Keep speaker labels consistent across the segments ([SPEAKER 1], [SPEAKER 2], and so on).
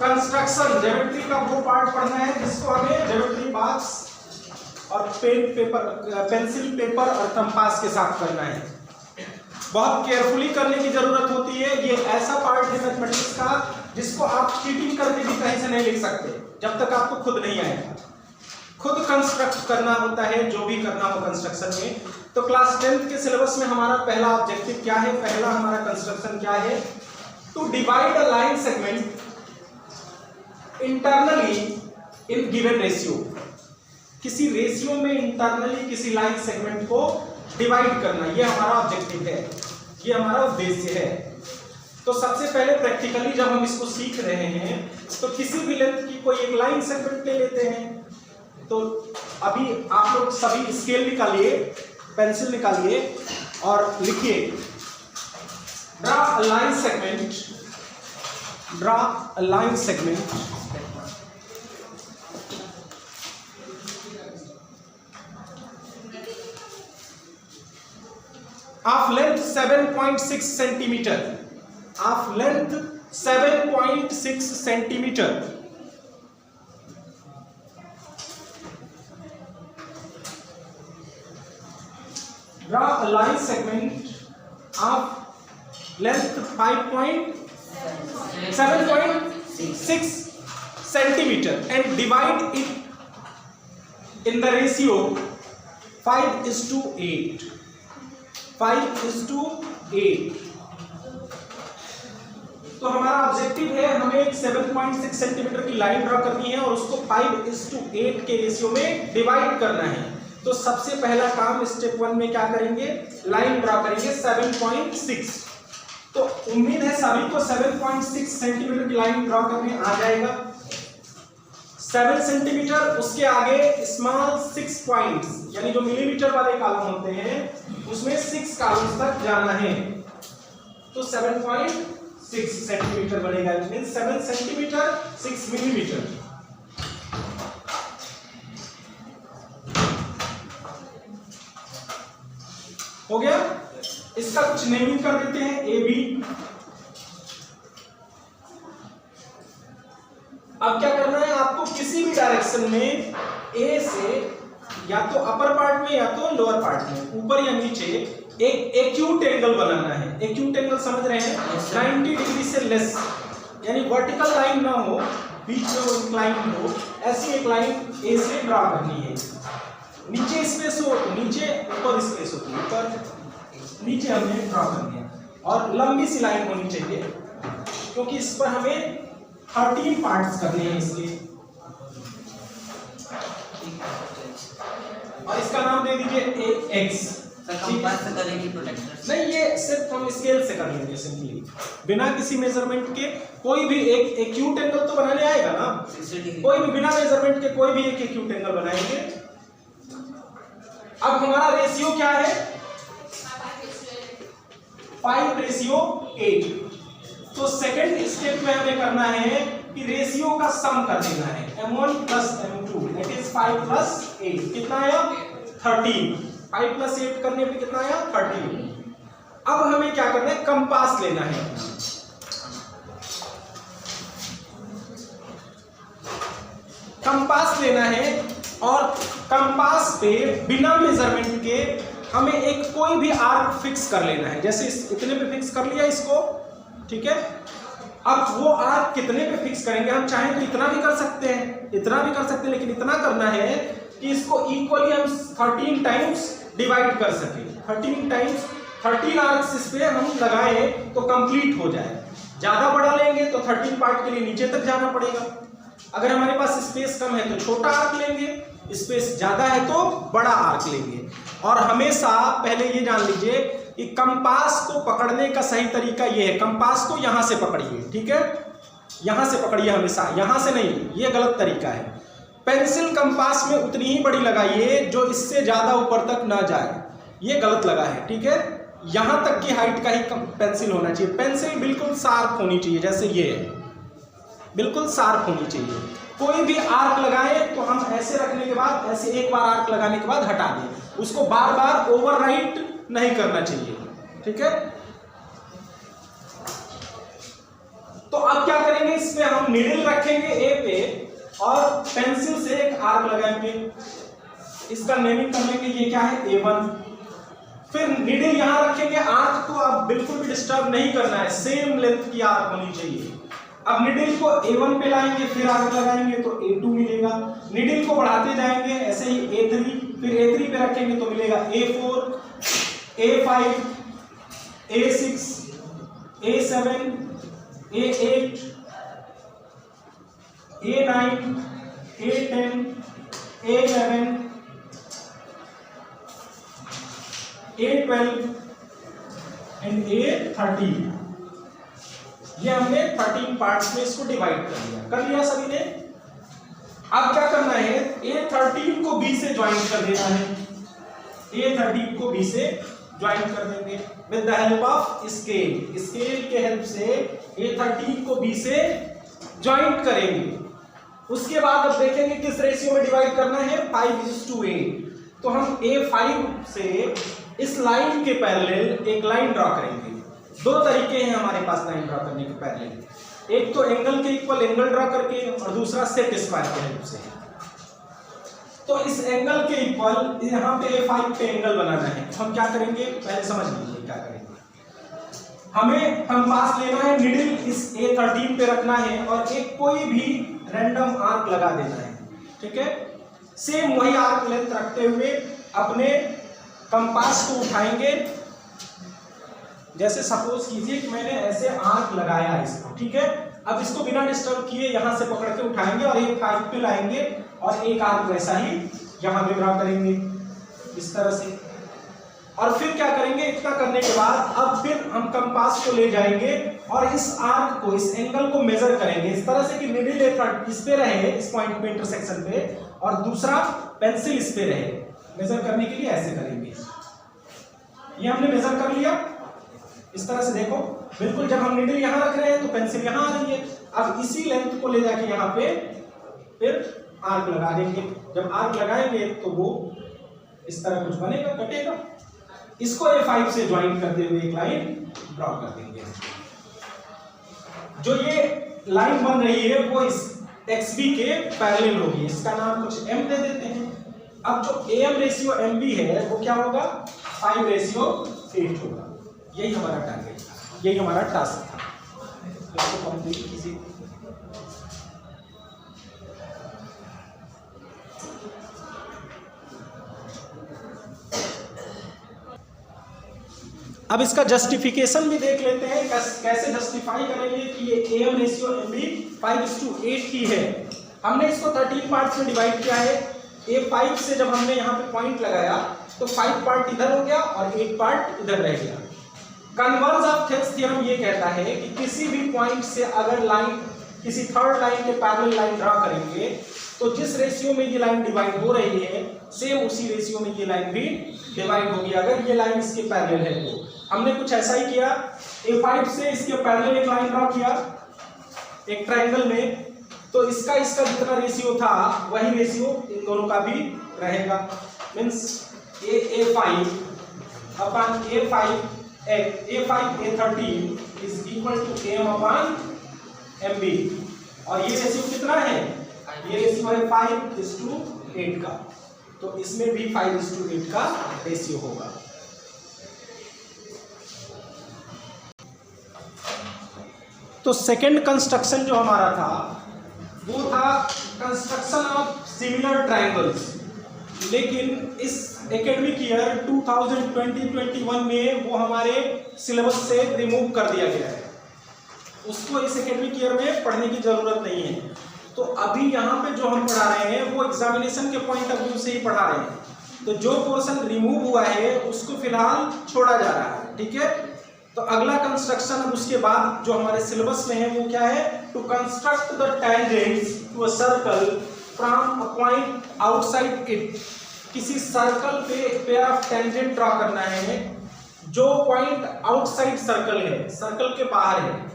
[SPEAKER 1] Construction, geometry का वो part पढ़ना है जिसको हमें ज्योमेट्री बॉक्स और पेंसिल पेपर और कंपास के साथ करना है। बहुत केयरफुली करने की जरूरत होती है। ये ऐसा पार्ट है मैथमेटिक्स का जिसको आप चीटिंग करके भी कहीं से नहीं लिख सकते जब तक आपको खुद नहीं आएगा। खुद कंस्ट्रक्ट करना होता है जो भी करना हो कंस्ट्रक्शन में। तो क्लास 10th के सिलेबस में हमारा पहला ऑब्जेक्टिव क्या है, पहला हमारा कंस्ट्रक्शन क्या है, to divide a line segment internally in given ratio. किसी रेशियो में इंटरनली किसी लाइन सेगमेंट को डिवाइड करना, ये हमारा ऑब्जेक्टिव है, ये हमारा उद्देश्य है। तो सबसे पहले प्रैक्टिकली जब हम इसको सीख रहे हैं तो किसी भी लेंथ की कोई एक लाइन सेगमेंट ले लेते हैं। तो अभी आप लोग सभी स्केल निकालिए, पेंसिल निकालिए और लिखिए draw a line segment, draw a line segment of length 7.6 centimeter, of length 7.6 centimeter, draw a line segment of length 7.6 centimeter and divide it in the ratio 5:8. 5:8। तो हमारा ऑब्जेक्टिव है हमें एक 7.6 सेंटीमीटर की लाइन ड्रॉ करनी है और उसको 5:8 के रेशियो में डिवाइड करना है। तो सबसे पहला काम स्टेप 1 में क्या करेंगे, लाइन ड्रॉ करेंगे 7.6। तो उम्मीद है सभी को 7.6 सेंटीमीटर की लाइन ड्रॉ करने आ जाएगा। 7 सेंटीमीटर, उसके आगे स्मॉल 6 पॉइंट्स यानी जो मिलीमीटर वाले कॉलम होते हैं उसमें 6 कॉलम्स तक जाना है। तो 7.6 सेंटीमीटर बनेगा, मींस 7 सेंटीमीटर 6 मिलीमीटर। हो गया। इसका कुछ नेमिंग कर देते हैं ए बी। अब क्या करना है आपको, किसी भी डायरेक्शन में ए से या तो अपर पार्ट में या तो लोअर पार्ट में, ऊपर या नीचे एक एक्यूट एंगल बनाना है। एक्यूट एंगल समझ रहे हैं, 90 डिग्री से लेस, यानी वर्टिकल लाइन ना हो, बीच में वो इंक्लाइन हो, ऐसी एक लाइन ए से ड्रॉ करनी है। नीचे स्पेस हो तो नीचे, ऊपर स्पेस हो तो ऊपर, नीचे हमें ड्रॉ करनी है और लंबी सी लाइन होनी चाहिए क्योंकि इस पर हमें 13 पार्ट्स करने हैं इसके। और इसका नाम दे दीजिए एक्स। नहीं, ये सिर्फ हम स्केल से कर लेंगे सिंपली, बिना किसी मेजरमेंट के। कोई भी एक एक्यूट एंगल तो बनाने आएगा ना, कोई भी बिना मेजरमेंट के कोई भी एक एक्यूट एंगल बनाएंगे। अब हमारा रेशियो क्या है, 5:8। तो सेकंड स्टेप में हमें करना है कि रेशियो का सम कर देना है, m1 + m2 दैट इज 5 + 8। कितना आया, 13। 5 + 8 करने पे कितना आया, 13। अब हमें क्या करना है, कंपास लेना है। कंपास लेना है और कंपास पे बिना मेजरमेंट के हमें एक कोई भी आर्क फिक्स कर लेना है। जैसे इतने पे फिक्स कर लिया इसको, ठीक है। अब वो आर्क कितने पे फिक्स करेंगे, हम चाहें तो इतना भी कर सकते हैं, इतना भी कर सकते हैं, लेकिन इतना करना है कि इसको इक्वली हम 13 टाइम्स डिवाइड कर सके। 13 टाइम्स 13 आर्क्स इस पे हम लगाएं तो कंप्लीट हो जाए। ज्यादा बड़ा लेंगे तो 13 पार्ट के लिए नीचे तक जाना पड़ेगा। अगर हमारे पास स्पेस कम है तो छोटा आर्क लेंगे, स्पेस ज्यादा है तो बड़ा आर्क लेंगे। और हमेशा पहले ये जान लीजिए कि कंपास को पकड़ने का सही तरीका ये है, कंपास को यहां से पकड़िए, ठीक है, यहां से पकड़िए हमेशा, यहां से नहीं, ये गलत तरीका है। पेंसिल कंपास में उतनी ही बड़ी लगाइए जो इससे ज्यादा ऊपर तक ना जाए, ये गलत लगा है, ठीक है। यहां तक की हाइट का ही पेंसिल होना चाहिए। पेंसिल बिल्कुल शार्प होनी चाहिए, जैसे ये है, बिल्कुल शार्प होनी चाहिए। कोई भी आर्क लगाएं तो हम ऐसे रखने के बाद, ऐसे एक बार आर्क लगाने के बाद हटा दें, उसको बार बार ओवरराइट नहीं करना चाहिए, ठीक है। तो अब क्या करेंगे, इस पे हम नीडल रखेंगे ए पे और पेंसिल से एक आर्क लगाएंगे, इसका नेमिंग कर लेंगे, ये क्या है A1। फिर नीडल यहां रखेंगे, आर्क को आप बिल्कुल भी डिस्टर्ब नहीं करना है, सेम लेंथ की आर्क होनी चाहिए। अब नीडल को A1 पे लाएंगे, फिर आर्क लगाएंगे तो A2 मिलेगा, नीडल को बढ़ाते जाएंगे ऐसे ही A3, फिर A3 पे रखेंगे तो मिलेगा A4, A5, A6, A7, A8, A9, A10, A11, A12 and A13। ये हमने 13 पार्ट्स में इसको डिवाइड कर लिया सभी ने। अब क्या करना है, A13 को B से ज्वाइन कर देना है, A13 को B से ज्वाइन कर देंगे with the help of scale. Scale के हेल्प से A13 को B से ज्वाइन करेंगे। उसके बाद अब देखेंगे किस रेशियो में डिवाइड करना है, 5:8। तो हम A5 से इस लाइन के पैरेलल एक लाइन ड्रॉ करेंगे। दो तरीके हैं हमारे पास लाइन ड्रॉ करने के पैरेलल, एक तो एंगल के इक्वल एंगल ड्रॉ करके और दूसरा सेट स्क्वायर के हेल्प से। तो इस एंगल के इक्वल यहाँ पे A5 पे एंगल बनाना है, तो हम क्या करेंगे पहले समझ लीजिए क्या करेंगे। हमें कंपास लेना है, नीडल इस A13 पे रखना है और एक कोई भी रैंडम आर्क लगा देना है, ठीक है। सेम वही आर्क लेंथ रखते हुए अपने कंपास को उठाएंगे। जैसे सपोज कीजिए कि मैंने ऐसे आर्क लगाया इसको, ठीक है। अब इसको बिना डिस्टर्ब किए यहां से पकड़ के उठाएंगे और A5 पे लाएंगे और एक आर्क वैसा ही यहां पे ड्रॉ करेंगे इस तरह से। और फिर क्या करेंगे, इतना करने के बाद अब फिर हम कंपास को ले जाएंगे और इस आर्क को, इस एंगल को मेजर करेंगे इस तरह से कि नीडल इस पे रहे, इस पॉइंट पे इंटरसेक्शन पे, और दूसरा पेंसिल इस पे रहे। मेजर करने के लिए ऐसे करेंगे, ये हमने मेजर कर लिया इस तरह से। देखो बिल्कुल जब हम नीडल यहां रख रहे हैं तो पेंसिल यहां आ रही है। अब इसी लेंथ को ले जाके यहाँ पे फिर आर्क लगा देंगे। जब आर्क लगाएंगे तो वो इस तरह कुछ बनेगा, कटेगा। इसको A5 से ज्वाइन करते हुए एक लाइन ड्रॉ कर देंगे। जो ये लाइन बन रही है वो इस XB के पैरेलल होगी, इसका नाम कुछ M दे देते हैं। अब जो AM रेशियो MB है वो क्या होगा, 5:8 होगा। यही हमारा टारगेट था, यही हमारा टास्क था। इसको कंप्लीट कीजिए। अब इसका जस्टिफिकेशन भी देख लेते हैं, कैसे जस्टिफाई करेंगे कि ये AM रेशियो MB 5:8 ही है। हमने इसको 13 पार्ट्स में डिवाइड किया है। A5 से जब हमने यहाँ पे पॉइंट लगाया तो 5 पार्ट इधर हो गया और 8 पार्ट इधर रह गया। कन्वर्ज ऑफ थेल्स थ्योरम ये कहता है कि किसी भी पॉइंट से अगर लाइन किसी थर्ड लाइन के पैरेलल लाइन ड्रॉ करेंगे तो जिस रेशियो में ये लाइन डिवाइड हो रही है सेम उसी रेशियो में ये लाइन भी डिवाइड होगी, अगर ये लाइन इसके पैरेलल है तो। हमने कुछ ऐसा ही किया, A5 से इसके पैरेलल एक लाइन ड्रॉ किया एक ट्रायंगल में, तो इसका जितना रेशियो था वही रेशियो इन दोनों का भी रहेगा। Means A5 upon A5 A13 is equal to AM upon MB। और ये रेशियो कितना है, ये रेशियो है 5:8 का, तो इसमें भी 5:8 का रेशियो होगा। तो सेकंड कंस्ट्रक्शन जो हमारा था वो था कंस्ट्रक्शन ऑफ सिमिलर ट्रायंगल्स, लेकिन इस एकेडमिक ईयर 2020-21 में वो हमारे सिलेबस से रिमूव कर दिया गया है, उसको इस एकेडमिक ईयर में पढ़ने की जरूरत नहीं है। तो अभी यहाँ पे जो हम पढ़ा रहे हैं वो एग्जामिनेशन के पॉइंट ऑफ व्यू से ही पढ़ा रहे हैं, तो जो पोर्शन रिमूव हुआ है उसको फिलहाल छोड़ा जा रहा है, ठीक है। तो अगला कंस्ट्रक्शन अब उसके बाद जो हमारे सिलेबस में है वो क्या है, to construct the tangents to a circle from a point outside it. किसी सर्कल पे एक पेयर ऑफ टेंजेंट ड्रॉ करना है जो पॉइंट आउटसाइड सर्कल है, सर्कल के बाहर है।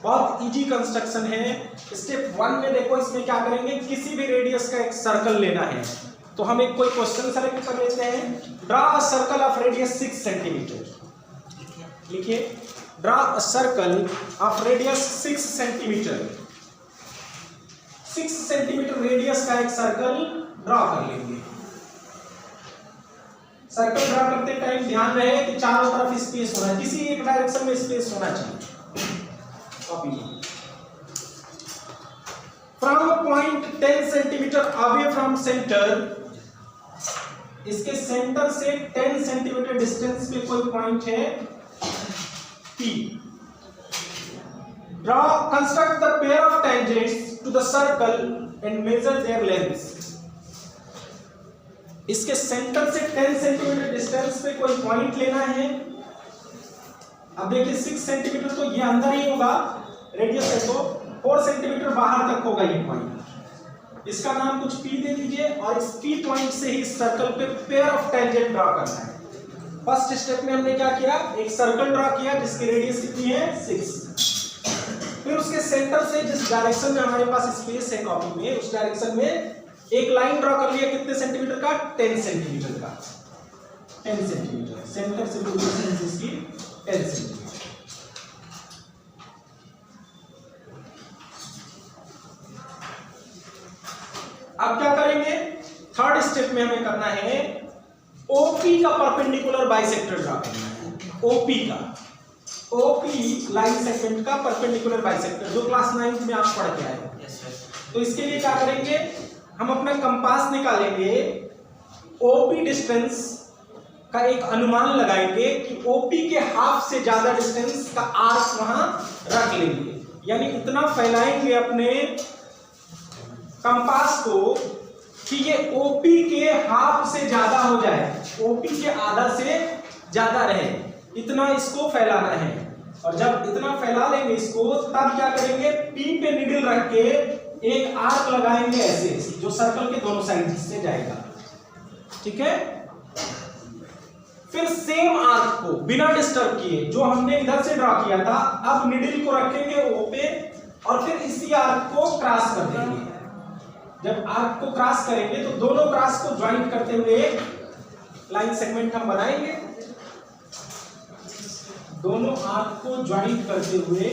[SPEAKER 1] बहुत इजी कंस्ट्रक्शन है। स्टेप 1 में देखो, इसमें क्या करेंगे, किसी भी रेडियस का एक सर्कल लेना है। तो हम एक कोई क्वेश्चन सेलेक्ट कर लेते हैं, draw a circle of radius 6 centimetre. लिखिए, draw a circle of radius 6 centimetre. 6 centimetre radius का एक सर्कल ड्रा कर लेंगे। सर्कल ड्रा करते टाइम ध्यान रहे कि चारों तरफ स्पेस होना है, किसी एक डायरेक्शन में स्पेस होना चाहिए। Copy from a point 10 centimetre away from centre, इसके सेंटर से 10 सेंटीमीटर डिस्टेंस पे कोई पॉइंट है P। Draw construct the pair of tangents to the circle and measure their lengths. इसके सेंटर से 10 सेंटीमीटर डिस्टेंस पे कोई पॉइंट लेना है। अब देखिए 6 सेंटीमीटर तो ये अंदर ही होगा रेडियस है, तो 4 सेंटीमीटर बाहर तक होगा ये पॉइंट। इसका नाम कुछ P दे दीजिए और इस P पॉइंट से ही सर्कल पे पेयर ऑफ टेंजेंट ड्रॉ करना है। फर्स्ट स्टेप में हमने क्या किया, एक सर्कल ड्रॉ किया जिसकी रेडियस कितनी है 6। फिर उसके सेंटर से जिस डायरेक्शन में हमारे पास स्पेस है कॉपी में, उस डायरेक्शन में एक लाइन ड्रॉ कर लिया कितने सेंटीमीटर का, 10 सेंटीमीटर का। 10 सेंटीमीटर सेंटर से डिस्टेंस इसकी 10 सेंटीमीटर। अब क्या करेंगे, थर्ड स्टेप में हमें करना है ओपी का परपेंडिकुलर बाइसेक्टर ड्रा करना है। ओपी का, ओपी लाइन सेगमेंट का परपेंडिकुलर बाइसेक्टर, जो क्लास 9 में आप पढ़ के आए हो। तो इसके लिए क्या करेंगे, हम अपना कंपास निकालेंगे, ओपी डिस्टेंस का एक अनुमान लगाएंगे कि ओपी के हाफ से ज्यादा डिस्टेंस का आर्क वहां रख लेंगे, यानी इतना फैलाएंगे अपने कंपास को कि ये ओपी के हाफ से ज्यादा हो जाए, ओपी के आधा से ज्यादा रहे, इतना इसको फैलाना है। और जब इतना फैला लेंगे इसको, तब क्या करेंगे, पी पे निडल रख के एक आर्क लगाएंगे ऐसे, जो सर्कल के दोनों साइड से जाएगा। ठीक है, फिर सेम आर्क को बिना डिस्टर्ब किए जो हमने इधर से ड्रॉ किया था, अब निडल को रखेंगे ओ पे और फिर इसी आर्क को क्रॉस कर देंगे। जब आर्क को क्रॉस करेंगे तो दोनों क्रॉस को ज्वाइंट करते हुए लाइन सेगमेंट हम बनाएंगे। दोनों आर्क को ज्वाइंट करते हुए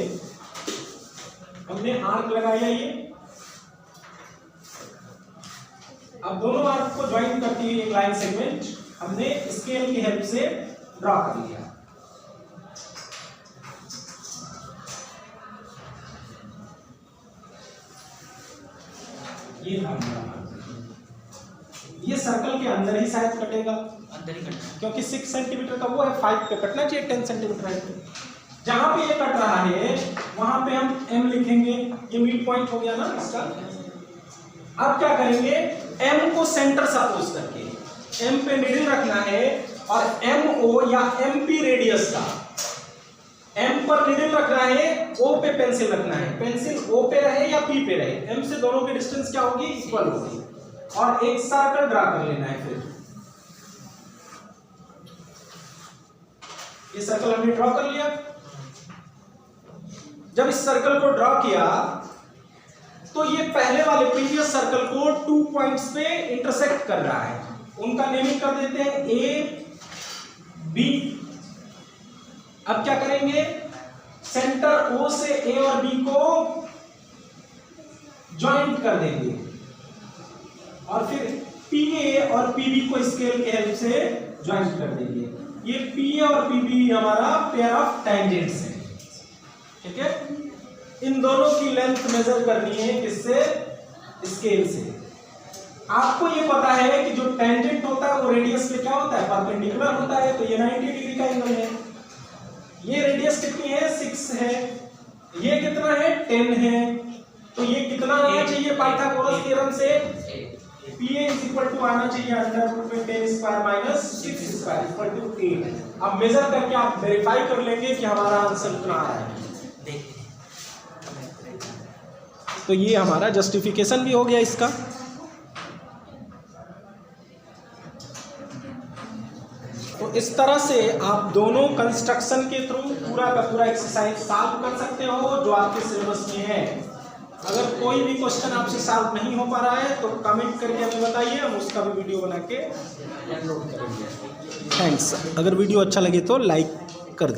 [SPEAKER 1] हमने आर्क लगाया ये। अब दोनों आर्क को ज्वाइंट करते हुए एक लाइन सेगमेंट हमने स्केल की हेल्प से ड्रॉ कर लिया। ये सर्कल के अंदर ही शायद कटेगा, अंदर ही कटेगा, क्योंकि 6 सेंटीमीटर का वो है, 5 पे कटना चाहिए 10 सेंटीमीटर है। जहां पे ये कट रहा है वहां पे हम m लिखेंगे, ये मिड पॉइंट हो गया ना इसका। अब क्या करेंगे, m को सेंटर सपोज करके m पे निडल रखना है और MO या MP रेडियस का M पर निडल रखना है, O पे पेंसिल रखना है, पेंसिल O पे रहे या P पे रहे, M से दोनों की डिस्टेंस क्या होगी, इक्वल होगी। और एक सर्कल ड्रा कर लेना है। फिर ये सर्कल हमने ड्रॉ कर लिया। जब इस सर्कल को ड्रॉ किया तो ये पहले वाले प्रीवियस सर्कल को 2 पॉइंट्स पे इंटरसेक्ट कर रहा है, उनका नेमिंग कर देते हैं A B। अब क्या करेंगे, सेंटर O से A और B को ज्वाइंट कर देंगे और फिर PA और PB को स्केल के हेल्प से ज्वाइंट कर देंगे। ये PA और PB हमारा पेयर ऑफ टेंजेंट्स है। ठीक है, इन दोनों की लेंथ मेजर करनी है किससे, स्केल से। आपको ये पता है कि जो टेंजेंट होता है वो रेडियस पे क्या होता है, परपेंडिकुलर होता है। तो ये 90 डिग्री का एंगल है। ये रेडियस कितनी है, 6 है, ये कितना है, 10 है। तो ये कितना आना चाहिए पाइथागोरस थ्योरम से, PA आना चाहिए √10² - 6² 8। अब मेजर करके आप वेरीफाई कर लेंगे कि हमारा आंसर कितना आ रहा है। तो ये हमारा जस्टिफिकेशन भी हो गया इसका। तो इस तरह से आप दोनों कंस्ट्रक्शन के थ्रू पूरा का पूरा एक्सरसाइज सॉल्व कर सकते हो जो आपके सिलेबस में है। अगर कोई भी क्वेश्चन आपसे सॉल्व नहीं हो पा रहा है तो कमेंट करके हमें बताइए, हम उसका भी वीडियो बना के अपलोड करेंगे। थैंक्स। अगर वीडियो अच्छा लगे तो लाइक कर दीजिए।